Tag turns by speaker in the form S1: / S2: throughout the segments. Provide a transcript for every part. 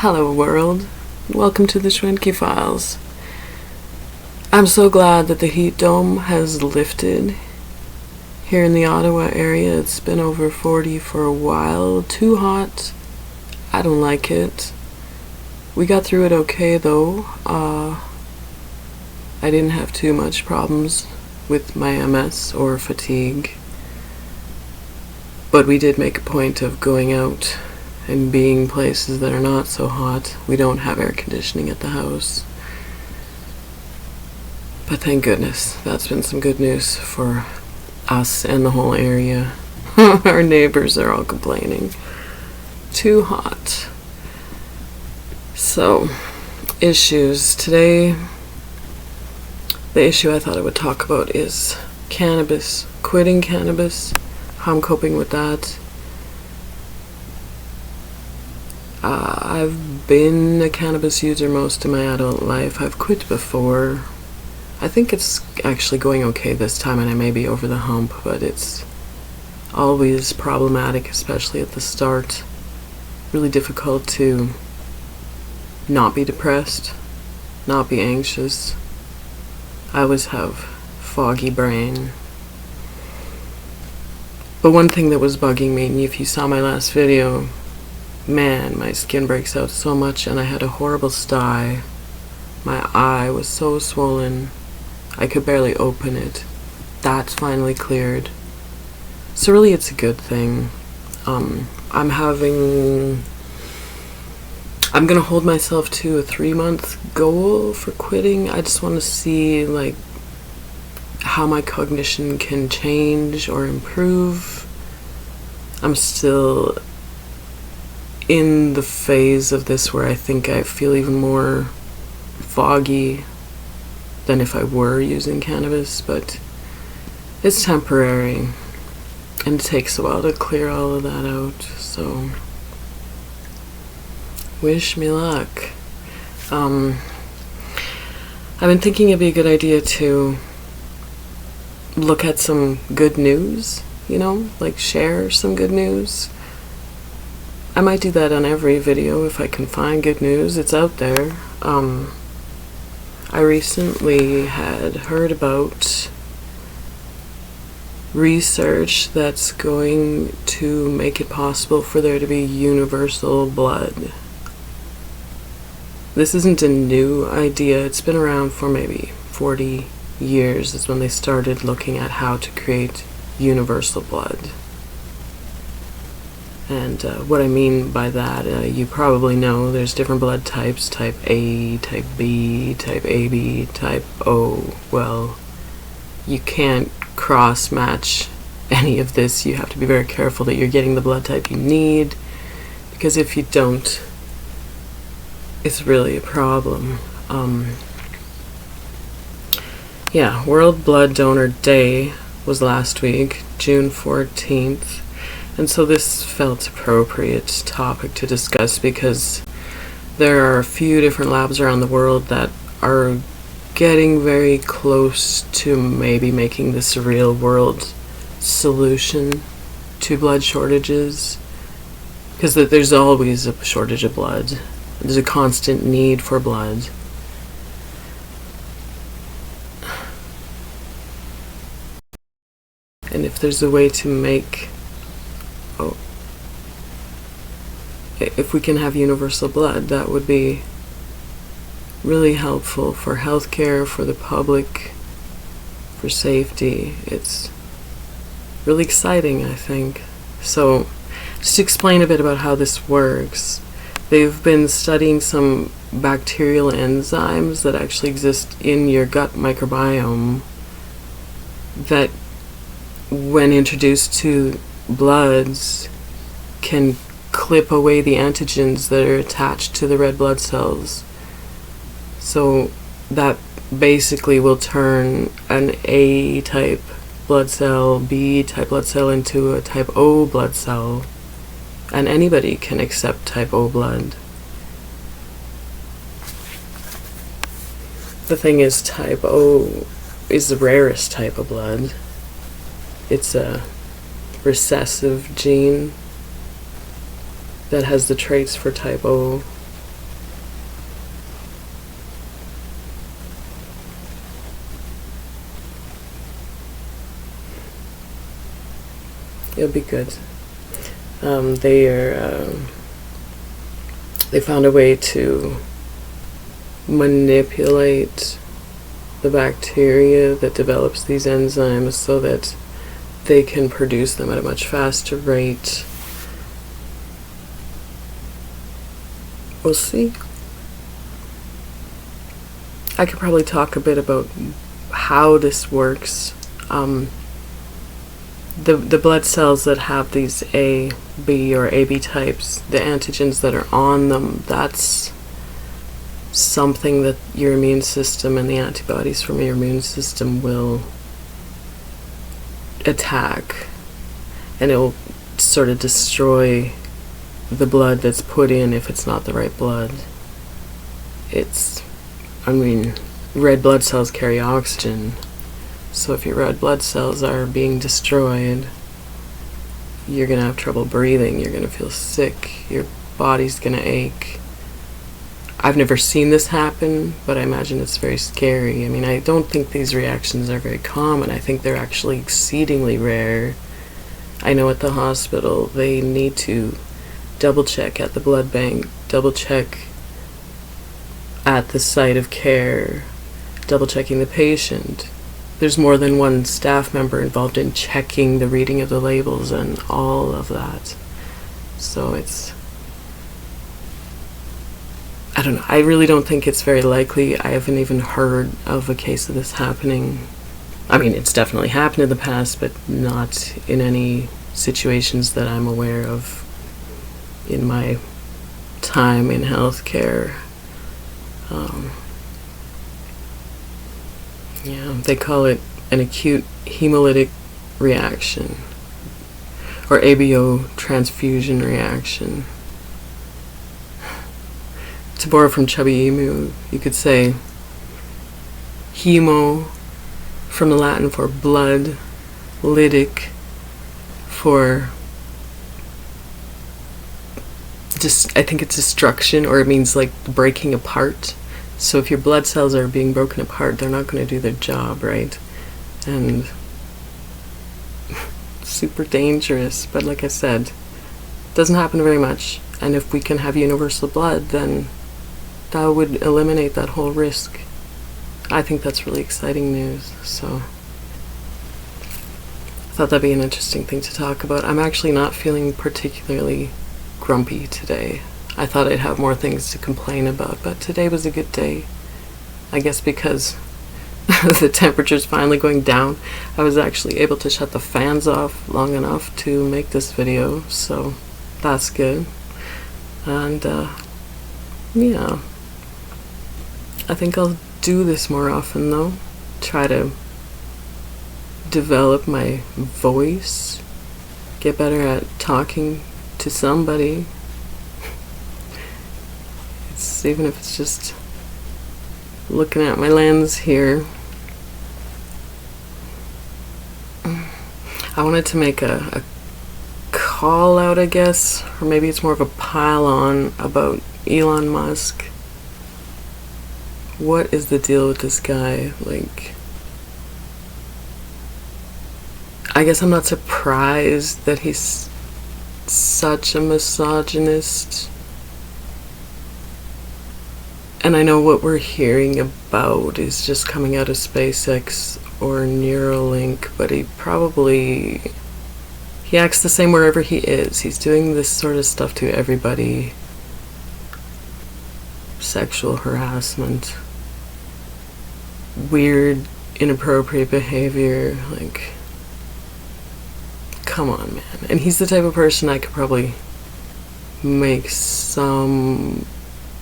S1: Hello world, welcome to the Schwentke Files. I'm so glad that the heat dome has lifted. Here in the Ottawa area it's been over 40 for a while. Too hot. I don't like it. We got through it okay though. I didn't have too much problems with my MS or fatigue. But we did make a point of going out and being places that are not so hot. We don't have air conditioning at the house. But thank goodness, that's been some good news for us and the whole area. Our neighbors are all complaining. Too hot. So, issues. Today, the issue I thought I would talk about is cannabis. Quitting cannabis. How I'm coping with that. I've been a cannabis user most of my adult life. I've quit before. I think it's actually going okay this time and I may be over the hump, but it's always problematic, especially at the start. Really difficult to not be depressed, not be anxious. I always have foggy brain. But one thing that was bugging me, and if you saw my last video, man, my skin breaks out so much and I had a horrible sty. My eye was so swollen, I could barely open it. That's finally cleared. So really it's a good thing. I'm gonna hold myself to a 3-month goal for quitting. I just want to see like how my cognition can change or improve. I'm still in the phase of this where I think I feel even more foggy than if I were using cannabis, but it's temporary and it takes a while to clear all of that out, so wish me luck. I've been thinking it'd be a good idea to look at some good news, like share some good news. I might do that on every video if I can find good news. It's out there. I recently had heard about research that's going to make it possible for there to be universal blood. This isn't a new idea. It's been around for maybe 40 years is when they started looking at how to create universal blood. And what I mean by that, you probably know there's different blood types, type A, type B, type AB, type O. Well, you can't cross-match any of this. You have to be very careful that you're getting the blood type you need, because if you don't, it's really a problem. Yeah, World Blood Donor Day was last week, June 14th. And so this felt appropriate topic to discuss because there are a few different labs around the world that are getting very close to maybe making this a real world solution to blood shortages. Because there's always a shortage of blood. There's a constant need for blood. And if there's a way to make if we can have universal blood, that would be really helpful for healthcare, for the public, for safety. It's really exciting, I think. So, just to explain a bit about how this works, they've been studying some bacterial enzymes that actually exist in your gut microbiome that, when introduced to bloods, can clip away the antigens that are attached to the red blood cells. So that basically will turn an A-type blood cell, B-type blood cell into a type O blood cell, and anybody can accept type O blood. The thing is, type O is the rarest type of blood. It's a recessive gene that has the traits for type O. It'll be good. They found a way to manipulate the bacteria that develops these enzymes so that they can produce them at a much faster rate. We'll see. I could probably talk a bit about how this works. The blood cells that have these A, B, or AB types, the antigens that are on them, that's something that your immune system and the antibodies from your immune system will attack, and it will sort of destroy the blood that's put in if it's not the right blood. Red blood cells carry oxygen, so if your red blood cells are being destroyed, you're going to have trouble breathing, you're going to feel sick, your body's going to ache. I've never seen this happen, but I imagine it's very scary. I don't think these reactions are very common. I think they're actually exceedingly rare. I know at the hospital they need to double check at the blood bank, double check at the site of care, double checking the patient. There's more than one staff member involved in checking the reading of the labels and all of that. So I don't know. I really don't think it's very likely. I haven't even heard of a case of this happening. It's definitely happened in the past, but not in any situations that I'm aware of in my time in healthcare. They call it an acute hemolytic reaction, or ABO transfusion reaction. To borrow from Chubby Emu, you could say hemo from the Latin for blood, lytic for I think it's destruction, or it means like breaking apart. So if your blood cells are being broken apart, they're not going to do their job, right? And super dangerous, but like I said, it doesn't happen very much. And if we can have universal blood, then that would eliminate that whole risk. I think that's really exciting news, so I thought that'd be an interesting thing to talk about. I'm actually not feeling particularly grumpy today. I thought I'd have more things to complain about, but today was a good day. I guess because the temperature's finally going down, I was actually able to shut the fans off long enough to make this video, so that's good. And yeah, I think I'll do this more often though. Try to develop my voice, get better at talking to somebody. Even if it's just looking at my lens here. I wanted to make a call out, I guess, or maybe it's more of a pile on about Elon Musk. What is the deal with this guy? I guess I'm not surprised that he's such a misogynist. And I know what we're hearing about is just coming out of SpaceX or Neuralink, but he acts the same wherever he is. He's doing this sort of stuff to everybody. Sexual harassment, weird, inappropriate behavior, come on, man. And he's the type of person I could probably make some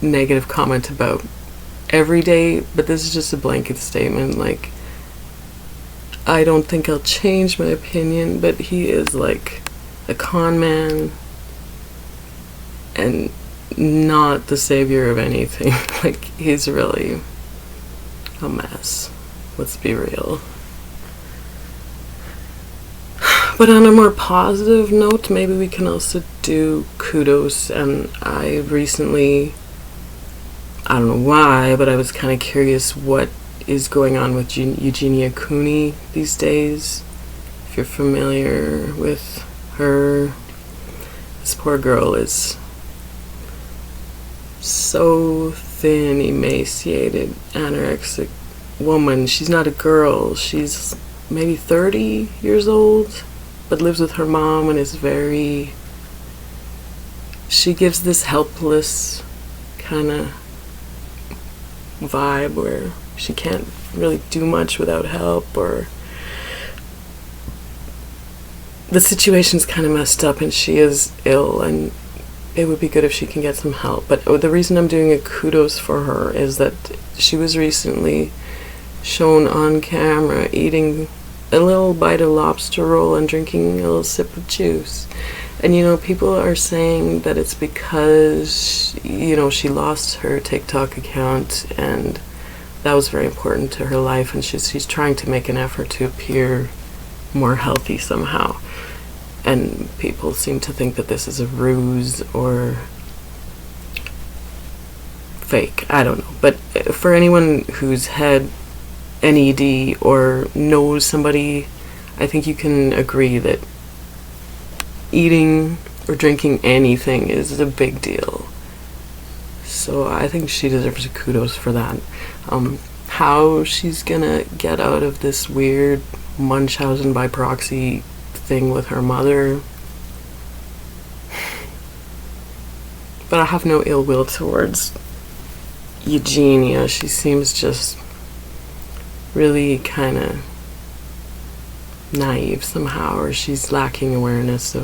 S1: negative comment about every day, but this is just a blanket statement. I don't think I'll change my opinion, but he is a con man and not the savior of anything. He's really a mess. Let's be real. But on a more positive note, maybe we can also do kudos. And I recently, I don't know why, but I was kind of curious what is going on with Eugenia Cooney these days. If you're familiar with This poor girl is so thin, emaciated, anorexic woman. She's not a girl. She's maybe 30 years old, but lives with her mom and is she gives this helpless kind of vibe where she can't really do much without help, or the situation's kind of messed up and she is ill, and it would be good if she can get some help. But the reason I'm doing a kudos for her is that she was recently shown on camera eating a little bite of lobster roll and drinking a little sip of juice. And people are saying that it's because she lost her TikTok account, and that was very important to her life, and she's trying to make an effort to appear more healthy somehow. And people seem to think that this is a ruse or fake. I don't know. But for anyone who's had NED or knows somebody, I think you can agree that eating or drinking anything is a big deal. So I think she deserves a kudos for that. How she's gonna get out of this weird Munchausen by proxy thing with her mother, but I have no ill will towards Eugenia. She seems just really kind of naive somehow, or she's lacking awareness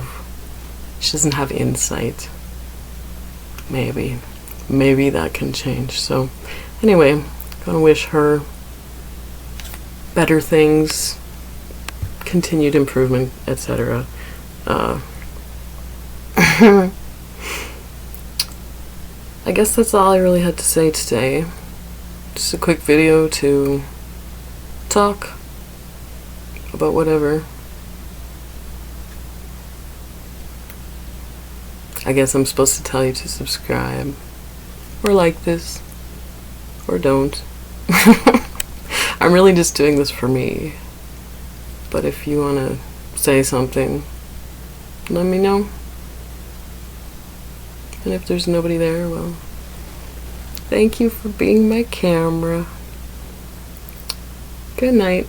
S1: she doesn't have insight. Maybe that can change. So anyway, gonna wish her better things, continued improvement, etc. I guess that's all I really had to say today. Just a quick video to talk about whatever. I guess I'm supposed to tell you to subscribe or like this or don't. I'm really just doing this for me. But if you want to say something, let me know. And if there's nobody there, well, thank you for being my camera. Good night.